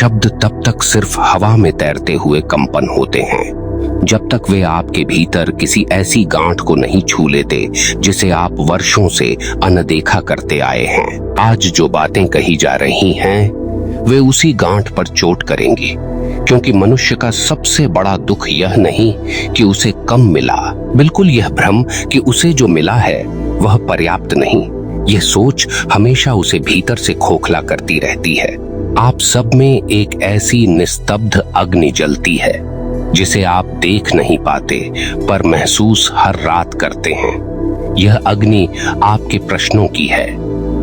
शब्द तब तक सिर्फ हवा में तैरते हुए कंपन होते हैं जब तक वे आपके भीतर किसी ऐसी गांठ को नहीं छू लेते जिसे आप वर्षों से अनदेखा करते आए हैं। आज जो बातें कही जा रही हैं वे उसी गांठ पर चोट करेंगी, क्योंकि मनुष्य का सबसे बड़ा दुख यह नहीं कि उसे कम मिला, बिल्कुल यह भ्रम कि उसे जो मिला है वह पर्याप्त नहीं। यह सोच हमेशा उसे भीतर से खोखला करती रहती है। आप सब में एक ऐसी निस्तब्ध अग्नि जलती है जिसे आप देख नहीं पाते पर महसूस हर रात करते हैं। यह अग्नि आपके प्रश्नों की है।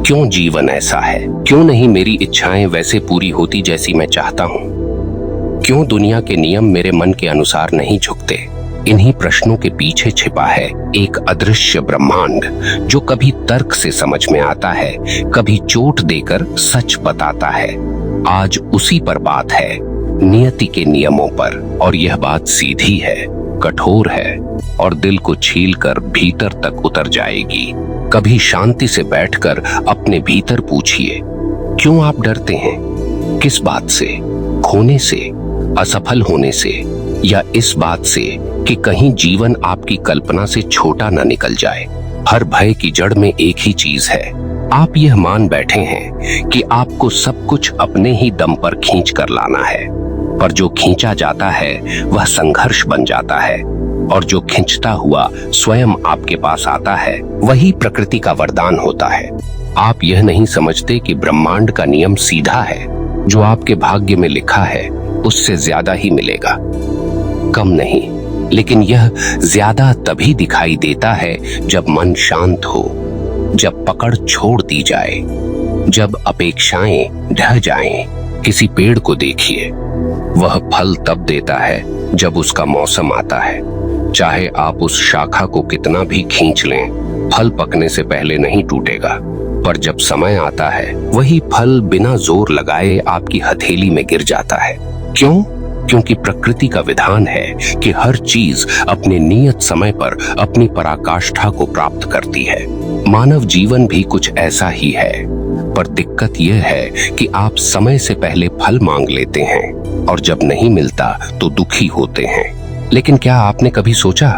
क्यों जीवन ऐसा है? क्यों नहीं मेरी इच्छाएं वैसे पूरी होती जैसी मैं चाहता हूं? क्यों दुनिया के नियम मेरे मन के अनुसार नहीं झुकते? इन्हीं प्रश्नों के पीछे छिपा है एक अदृश्य ब्रह्मांड जो कभी तर्क से समझ में आता है, कभी चोट देकर सच बताता है। आज उसी पर बात है, नियति के नियमों पर। और यह बात सीधी है, कठोर है और दिल को छीलकर भीतर तक उतर जाएगी। कभी शांति से बैठकर अपने भीतर पूछिए, क्यों आप डरते हैं? किस बात से? खोने से, असफल होने से, या इस बात से कि कहीं जीवन आपकी कल्पना से छोटा न निकल जाए? हर भय की जड़ में एक ही चीज है, आप यह मान बैठे हैं कि आपको सब कुछ अपने ही दम पर खींच कर लाना है। पर जो खींचा जाता है वह संघर्ष बन जाता है, और जो खिंचता हुआ स्वयं आपके पास आता है वही प्रकृति का वरदान होता है। आप यह नहीं समझते कि ब्रह्मांड का नियम सीधा है, जो आपके भाग्य में लिखा है उससे ज्यादा ही मिलेगा, कम नहीं। लेकिन यह ज्यादा तभी दिखाई देता है जब मन शांत हो, जब पकड़ छोड़ दी जाए, जब अपेक्षाएं ढह जाएं। किसी पेड़ को देखिए, वह फल तब देता है जब उसका मौसम आता है। चाहे आप उस शाखा को कितना भी खींच लें, फल पकने से पहले नहीं टूटेगा। पर जब समय आता है वही फल बिना जोर लगाए आपकी हथेली में गिर जाता है। क्यों? क्योंकि प्रकृति का विधान है कि हर चीज अपने नियत समय पर अपनी पराकाष्ठा को प्राप्त करती है। मानव जीवन भी कुछ ऐसा ही है, पर दिक्कत यह है कि आप समय से पहले फल मांग लेते हैं और जब नहीं मिलता तो दुखी होते हैं। लेकिन क्या आपने कभी सोचा,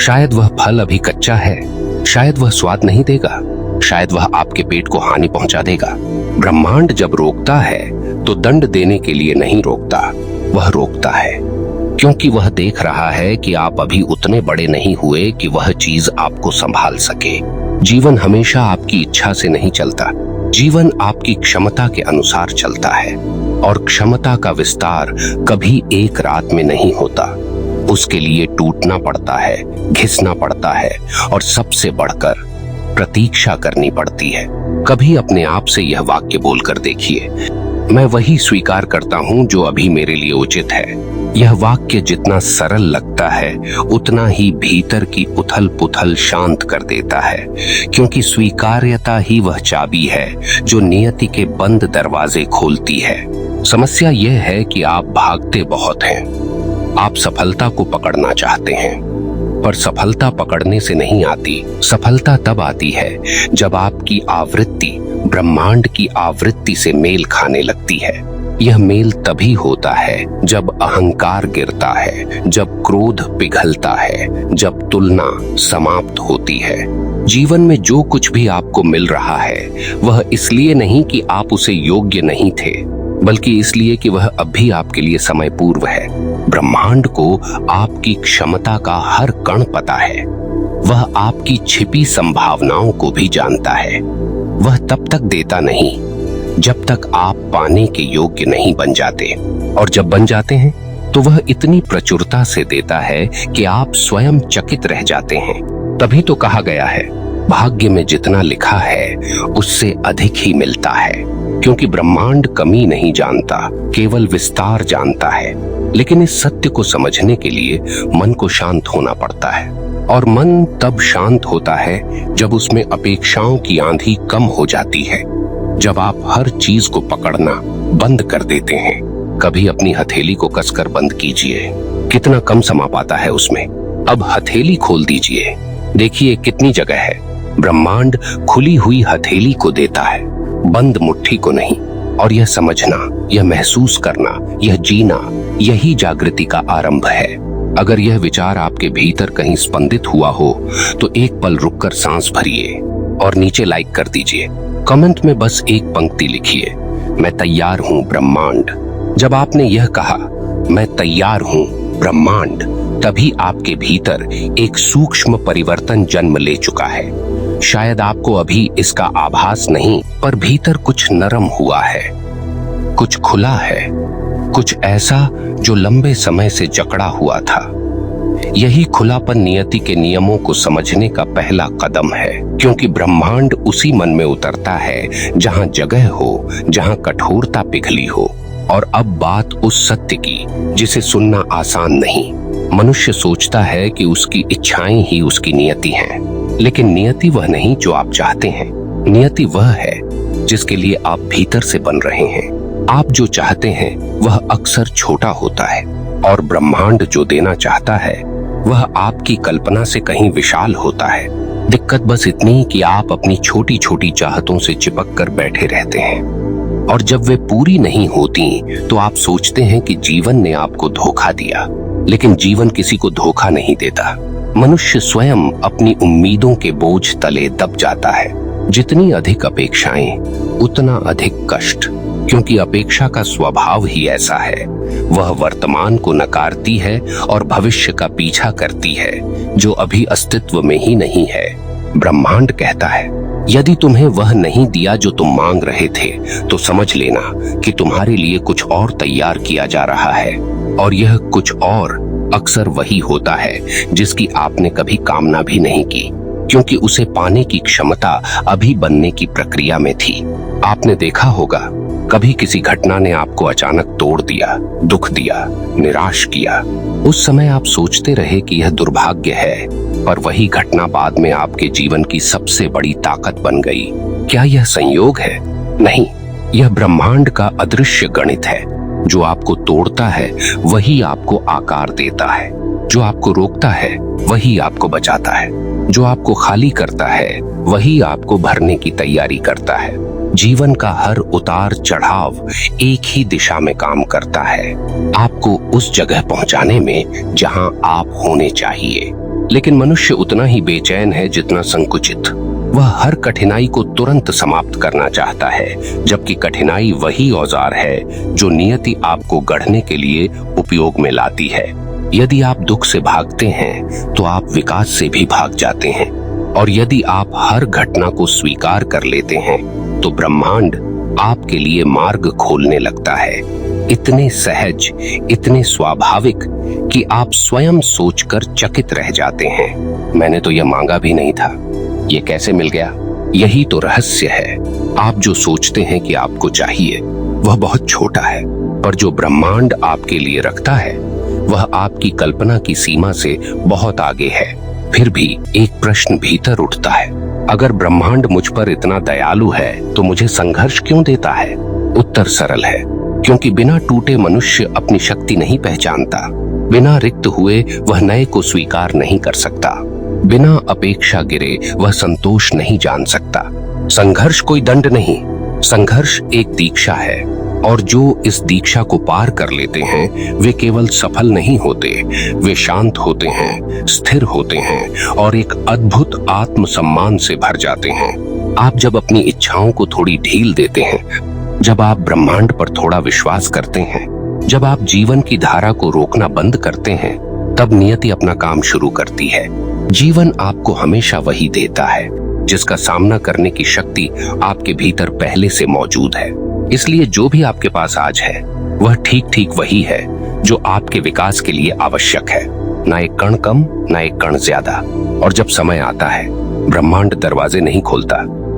शायद वह फल अभी कच्चा है, शायद वह स्वाद नहीं देगा, शायद वह आपके पेट को हानि पहुंचा देगा। ब्रह्मांड जब रोकता है तो दंड देने के लिए नहीं रोकता, वह रोकता है क्योंकि वह देख रहा है कि आप अभी उतने बड़े नहीं हुए कि वह चीज आपको संभाल सके। जीवन हमेशा आपकी इच्छा से नहीं चलता, जीवन आपकी क्षमता के अनुसार चलता है, और क्षमता का विस्तार कभी एक रात में नहीं होता। उसके लिए टूटना पड़ता है, घिसना पड़ता है, और सबसे बढ़कर प्रतीक्षा करनी पड़ती है। कभी अपने आप से यह वाक्य बोलकर देखिए, मैं वही स्वीकार करता हूं जो अभी मेरे लिए उचित है। यह वाक्य जितना सरल लगता है उतना ही भीतर की उथल पुथल शांत कर देता है, क्योंकि स्वीकार्यता ही वह चाबी है जो नियति के बंद दरवाजे खोलती है। समस्या यह है कि आप भागते बहुत हैं। आप सफलता को पकड़ना चाहते हैं, पर सफलता पकड़ने से नहीं आती। सफलता तब आती है जब आपकी आवृत्ति ब्रह्मांड की आवृत्ति से मेल खाने लगती है। यह मेल तभी होता है जब अहंकार गिरता है, जब क्रोध पिघलता है, जब तुलना समाप्त होती है। जीवन में जो कुछ भी आपको मिल रहा है वह इसलिए नहीं कि आप उसे योग्य नहीं थे, बल्कि इसलिए कि वह अब भी आपके लिए समय पूर्व है। ब्रह्मांड को आपकी क्षमता का हर कण पता है, वह आपकी छिपी संभावनाओं को भी जानता है। वह तब तक देता नहीं जब तक आप पाने के योग्य नहीं बन जाते, और जब बन जाते हैं तो वह इतनी प्रचुरता से देता है कि आप स्वयं चकित रह जाते हैं। तभी तो कहा गया है, भाग्य में जितना लिखा है उससे अधिक ही मिलता है, क्योंकि ब्रह्मांड कमी नहीं जानता, केवल विस्तार जानता है। लेकिन इस सत्य को समझने के लिए मन को शांत होना पड़ता है, और मन तब शांत होता है जब उसमें अपेक्षाओं की आंधी कम हो जाती है, जब आप हर चीज को पकड़ना बंद कर देते हैं। कभी अपनी हथेली को कसकर बंद कीजिए, कितना कम समा पाता है उसमें। अब हथेली खोल दीजिए, देखिए कितनी जगह है। ब्रह्मांड खुली हुई हथेली को देता है, बंद मुट्ठी को नहीं। और यह समझना, यह महसूस करना, यह जीना, यही जागृति का आरंभ है। अगर यह विचार आपके भीतर कहीं स्पंदित हुआ हो तो एक पल रुककर सांस भरिए और नीचे लाइक कर दीजिए। कमेंट में बस एक पंक्ति लिखिए, मैं तैयार हूं ब्रह्मांड। जब आपने यह कहा, मैं तैयार हूं ब्रह्मांड, तभी आपके भीतर एक सूक्ष्म परिवर्तन जन्म ले चुका है। शायद आपको अभी इसका आभास नहीं, पर भीतर कुछ नरम हुआ है, कुछ खुला है, कुछ ऐसा जो लंबे समय से जकड़ा हुआ था। यही खुलापन नियति के नियमों को समझने का पहला कदम है, क्योंकि ब्रह्मांड उसी मन में उतरता है जहां जगह हो, जहां कठोरता पिघली हो। और अब बात उस सत्य की जिसे सुनना आसान नहीं। मनुष्य सोचता है कि उसकी इच्छाएं ही उसकी नियति हैं, लेकिन नियति वह नहीं जो आप चाहते हैं। नियति वह है जिसके लिए आप भीतर से बन रहे हैं। आप जो चाहते हैं वह अक्सर छोटा होता है, और ब्रह्मांड जो देना चाहता है वह आपकी कल्पना से कहीं विशाल होता है। दिक्कत बस इतनी कि आप अपनी छोटी छोटी चाहतों से चिपक कर बैठे रहते हैं, और जब वे पूरी नहीं होती तो आप सोचते हैं कि जीवन ने आपको धोखा दिया। लेकिन जीवन किसी को धोखा नहीं देता। मनुष्य स्वयं अपनी उम्मीदों के बोझ तले दब जाता है। जितनी अधिक अपेक्षाएं, उतना अधिक कष्ट, क्योंकि अपेक्षा का स्वभाव ही ऐसा है। वह वर्तमान को नकारती है और भविष्य का पीछा करती है जो अभी अस्तित्व में ही नहीं है। ब्रह्मांड कहता है, यदि तुम्हें वह नहीं दिया जो तुम मांग रहे थे, तो समझ लेना कि तुम्हारे लिए कुछ और तैयार किया जा रहा है। और यह कुछ और अक्सर वही होता है जिसकी आपने कभी कामना भी नहीं की, क्योंकि उसे पाने की क्षमता अभी बनने की प्रक्रिया में थी। आपने देखा होगा, कभी किसी घटना ने आपको अचानक तोड़ दिया, दुख दिया, निराश किया। उस समय आप सोचते रहे कि यह दुर्भाग्य है, पर वही घटना बाद में आपके जीवन की सबसे बड़ी ताकत बन गई। क्या यह संयोग है? नहीं, यह ब्रह्मांड का अदृश्य गणित है। जो आपको तोड़ता है वही आपको आकार देता है, जो आपको रोकता है वही आपको बचाता है, जो आपको खाली करता है वही आपको भरने की तैयारी करता है। जीवन का हर उतार चढ़ाव एक ही दिशा में काम करता है, आपको उस जगह पहुंचाने में जहां आप होने चाहिए। लेकिन मनुष्य उतना ही बेचैन है जितना संकुचित। वह हर कठिनाई को तुरंत समाप्त करना चाहता है, जबकि कठिनाई वही औजार है जो नियति आपको गढ़ने के लिए उपयोग में लाती है। यदि आप दुख से भागते हैं तो आप विकास से भी भाग जाते हैं, और यदि आप हर घटना को स्वीकार कर लेते हैं तो ब्रह्मांड आपके लिए मार्ग खोलने लगता है। इतने सहज, इतने स्वाभाविक कि आप स्वयं सोचकर चकित रह जाते हैं, मैंने तो यह मांगा भी नहीं था, ये कैसे मिल गया? यही तो रहस्य है। आप जो सोचते हैं कि आपको चाहिए वह बहुत छोटा है, पर जो ब्रह्मांड आपके लिए रखता है वह आपकी कल्पना की सीमा से बहुत आगे है। फिर भी एक प्रश्न भीतर उठता है, अगर ब्रह्मांड मुझ पर इतना दयालु है तो मुझे संघर्ष क्यों देता है? उत्तर सरल है, क्योंकि बिना टूटे मनुष्य अपनी शक्ति नहीं पहचानता। बिना रिक्त हुए वह नए को स्वीकार नहीं कर सकता। बिना अपेक्षा गिरे वह संतोष नहीं जान सकता। संघर्ष कोई दंड नहीं, संघर्ष एक दीक्षा है, और जो इस दीक्षा को पार कर लेते हैं वे केवल सफल नहीं होते, वे शांत होते हैं, स्थिर होते हैं और एक अद्भुत आत्मसम्मान से भर जाते हैं। आप जब अपनी इच्छाओं को थोड़ी ढील देते हैं, जब आप ब्रह्मांड पर थोड़ा विश्वास करते हैं, जब आप जीवन की धारा को रोकना बंद करते हैं, तब नियति अपना काम शुरू करती है। जीवन आपको हमेशा वही देता है जिसका सामना करने की शक्ति आपके भीतर पहले से मौजूद है। इसलिए जो भी आपके पास आज है वह ठीक ठीक वही है जो आपके विकास के लिए आवश्यक है, ना एक कण कम, ना एक कण ज्यादा। और जब समय आता है, ब्रह्मांड दरवाजे नहीं खोलता,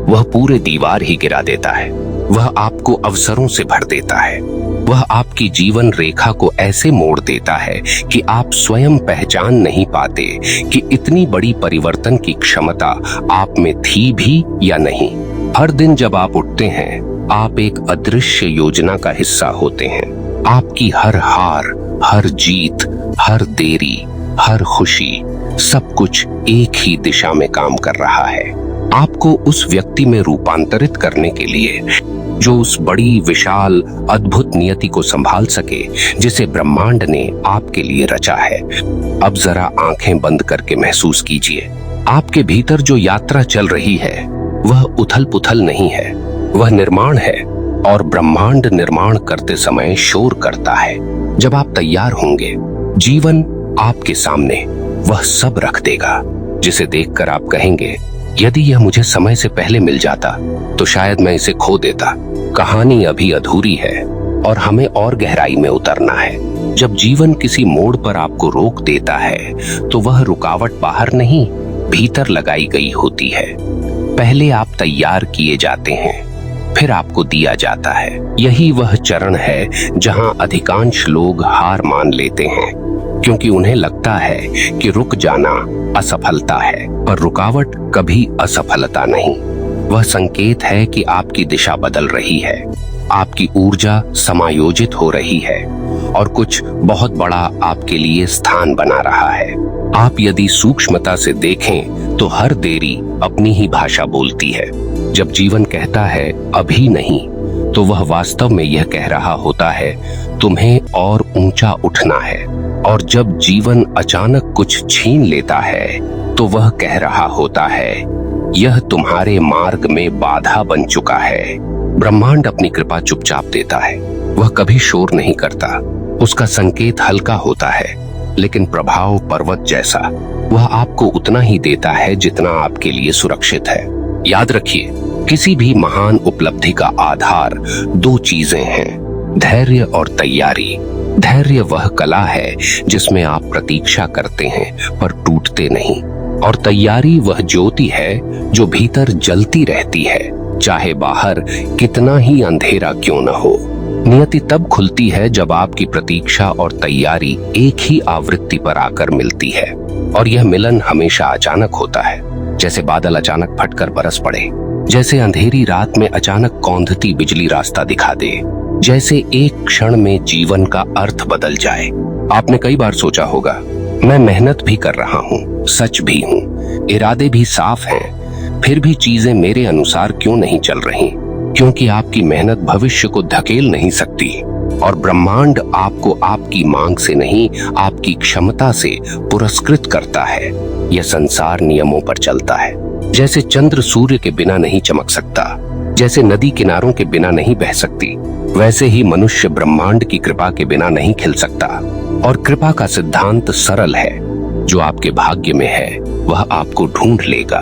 वह पूरे दीवार ही गिरा देता है। वह आपको अवसरों से भर देता है, वह आपकी जीवन रेखा को ऐसे मोड़ देता है कि आप स्वयं पहचान नहीं पाते कि इतनी बड़ी परिवर्तन की क्षमता आप में थी भी या नहीं। हर दिन जब आप उठते हैं, आप एक अदृश्य योजना का हिस्सा होते हैं। आपकी हर हार, हर जीत, हर देरी, हर खुशी, सब कुछ एक ही दिशा में काम कर रहा है, आपको उस व्यक्ति में रूपांतरित करने के लिए जो उस बड़ी विशाल अद्भुत नियति को संभाल सके जिसे ब्रह्मांड ने आपके लिए रचा है। अब जरा आंखें बंद करके महसूस कीजिए, आपके भीतर जो यात्रा चल रही है वह उथल पुथल नहीं है, वह निर्माण है। और ब्रह्मांड निर्माण करते समय शोर करता है। जब आप तैयार होंगे, जीवन आपके सामने वह सब रख देगा जिसे देखकर आप कहेंगे, यदि यह मुझे समय से पहले मिल जाता तो शायद मैं इसे खो देता। कहानी अभी अधूरी है और हमें और गहराई में उतरना है। जब जीवन किसी मोड़ पर आपको रोक देता है तो वह रुकावट बाहर नहीं, भीतर लगाई गई होती है। पहले आप तैयार किए जाते हैं, फिर आपको दिया जाता है। यही वह चरण है जहां अधिकांश लोग हार मान लेते हैं, क्योंकि उन्हें लगता है कि रुक जाना असफलता है। पर रुकावट कभी असफलता नहीं, वह संकेत है कि आपकी दिशा बदल रही है, आपकी ऊर्जा समायोजित हो रही है और कुछ बहुत बड़ा आपके लिए स्थान बना रहा है। आप यदि सूक्ष्मता से देखें तो हर देरी अपनी ही भाषा बोलती है। जब जीवन कहता है अभी नहीं, तो वह वास्तव में यह कह रहा होता है तुम्हें और ऊंचा उठना है। और जब जीवन अचानक कुछ छीन लेता है तो वह कह रहा होता है यह तुम्हारे मार्ग में बाधा बन चुका है। ब्रह्मांड अपनी कृपा चुपचाप देता है, वह कभी शोर नहीं करता। उसका संकेत हल्का होता है लेकिन प्रभाव पर्वत जैसा। वह आपको उतना ही देता है जितना आपके लिए सुरक्षित है। याद रखिए, किसी भी महान उपलब्धि का आधार दो चीजें हैं, धैर्य और तैयारी। धैर्य वह कला है जिसमें आप प्रतीक्षा करते हैं पर टूटते नहीं, और तैयारी वह ज्योति है जो भीतर जलती रहती है, चाहे बाहर कितना ही अंधेरा क्यों न हो। नियति तब खुलती है जब आपकी प्रतीक्षा और तैयारी एक ही आवृत्ति पर आकर मिलती है, और यह मिलन हमेशा अचानक होता है, जैसे बादल अचानक फटकर बरस पड़े, जैसे अंधेरी रात में अचानक कौंधती बिजली रास्ता दिखा दे, जैसे एक क्षण में जीवन का अर्थ बदल जाए। आपने कई बार सोचा होगा, मैं मेहनत भी कर रहा हूँ, सच भी हूँ, इरादे भी साफ हैं, फिर भी चीजें मेरे अनुसार क्यों नहीं चल रही? क्योंकि आपकी मेहनत भविष्य को धकेल नहीं सकती, और ब्रह्मांड आपको आपकी मांग से नहीं, आपकी क्षमता से पुरस्कृत करता है। यह संसार नियमों पर चलता है। जैसे चंद्र सूर्य के बिना नहीं चमक सकता, जैसे नदी किनारों के बिना नहीं बह सकती, वैसे ही मनुष्य ब्रह्मांड की कृपा के बिना नहीं खिल सकता। और कृपा का सिद्धांत सरल है, जो आपके भाग्य में है वह आपको ढूंढ लेगा,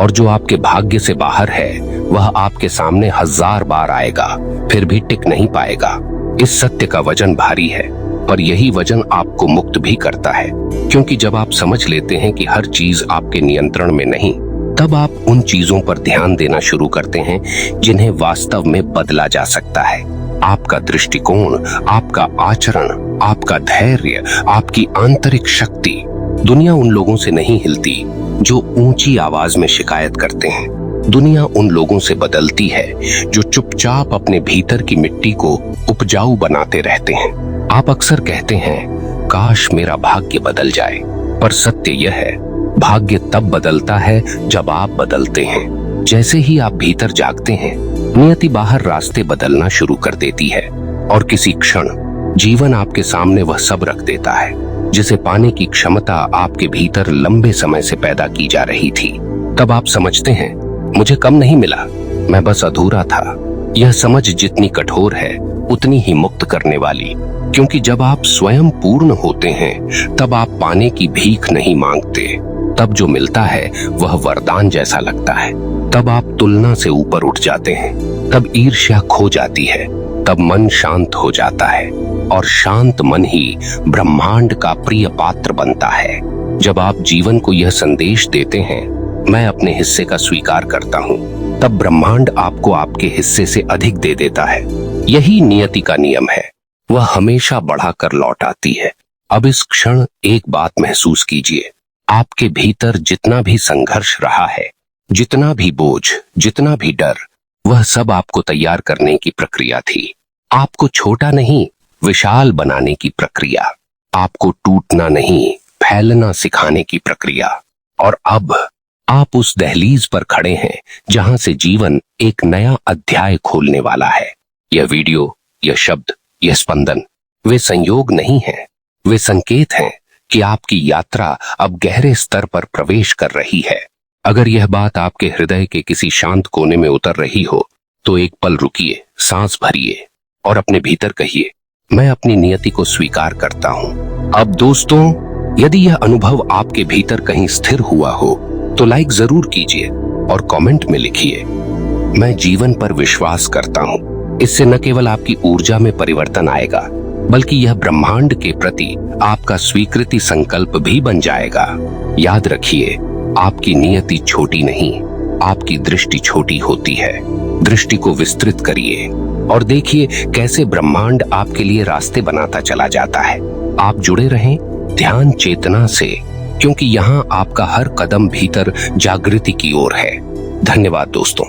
और जो आपके भाग्य से बाहर है वह आपके सामने 1000 बार आएगा फिर भी टिक नहीं पाएगा। इस सत्य का वजन भारी है, पर यही वजन आपको मुक्त भी करता है, क्योंकि जब आप समझ लेते हैं कि हर चीज आपके नियंत्रण में नहीं, तब आप उन चीजों पर ध्यान देना शुरू करते हैं जिन्हें वास्तव में बदला जा सकता है। आपका दृष्टिकोण, आपका आचरण, आपका धैर्य, आपकी आंतरिक शक्ति। दुनिया उन लोगों से नहीं हिलती जो ऊंची आवाज में शिकायत करते हैं। दुनिया उन लोगों से बदलती है जो चुपचाप अपने भीतर की मिट्टी को उपजाऊ बनाते रहते हैं। आप अक्सर कहते हैं काश मेरा भाग्य बदल जाए, पर सत्य यह है, भाग्य तब बदलता है जब आप बदलते हैं। जैसे ही आप भीतर जागते हैं, नियति बाहर रास्ते बदलना शुरू कर देती है, और किसी क्षण जीवन आपके सामने वह सब रख देता है जिसे पाने की क्षमता आपके भीतर लंबे समय से पैदा की जा रही थी। तब आप समझते हैं मुझे कम नहीं मिला, मैं बस अधूरा था। यह समझ जितनी कठोर है उतनी ही मुक्त करने वाली, क्योंकि जब आप स्वयं पूर्ण होते हैं तब आप पाने की भीख नहीं मांगते। तब जो मिलता है वह वरदान जैसा लगता है। तब आप तुलना से ऊपर उठ जाते हैं, तब ईर्ष्या खो जाती है, तब मन शांत हो जाता है, और शांत मन ही ब्रह्मांड का प्रिय पात्र बनता है। जब आप जीवन को यह संदेश देते हैं मैं अपने हिस्से का स्वीकार करता हूँ, तब ब्रह्मांड आपको आपके हिस्से से अधिक दे देता है। यही नियति का नियम है, वह हमेशा बढ़ाकर लौट आती है। अब इस क्षण एक बात महसूस कीजिए, आपके भीतर जितना भी संघर्ष रहा है, जितना भी बोझ, जितना भी डर, वह सब आपको तैयार करने की प्रक्रिया थी। आपको छोटा नहीं, विशाल बनाने की प्रक्रिया। आपको टूटना नहीं, फैलना सिखाने की प्रक्रिया। और अब आप उस दहलीज पर खड़े हैं जहां से जीवन एक नया अध्याय खोलने वाला है। यह वीडियो, यह शब्द, यह स्पंदन वे संयोग नहीं हैं, वे संकेत हैं कि आपकी यात्रा अब गहरे स्तर पर प्रवेश कर रही है। अगर यह बात आपके हृदय के किसी शांत कोने में उतर रही हो तो एक पल रुकिए, सांस भरिए और अपने भीतर कहिए, मैं अपनी नियति को स्वीकार करता हूं। अब दोस्तों, यदि यह अनुभव आपके भीतर कहीं स्थिर हुआ हो तो लाइक जरूर कीजिए और कमेंट में लिखिए, मैं जीवन पर विश्वास करता हूं। इससे न केवल आपकी ऊर्जा में परिवर्तन आएगा, बल्कि यह ब्रह्मांड के प्रति आपका स्वीकृति संकल्प भी बन जाएगा। याद रखिए, आपकी नियति छोटी नहीं, आपकी दृष्टि छोटी होती है। दृष्टि को विस्तृत करिए और देखिए कैसे ब्रह्मांड आपके लिए रास्ते बनाता चला जाता है। आप जुड़े रहें ध्यान चेतना से, क्योंकि यहाँ आपका हर कदम भीतर जागृति की ओर है। धन्यवाद दोस्तों।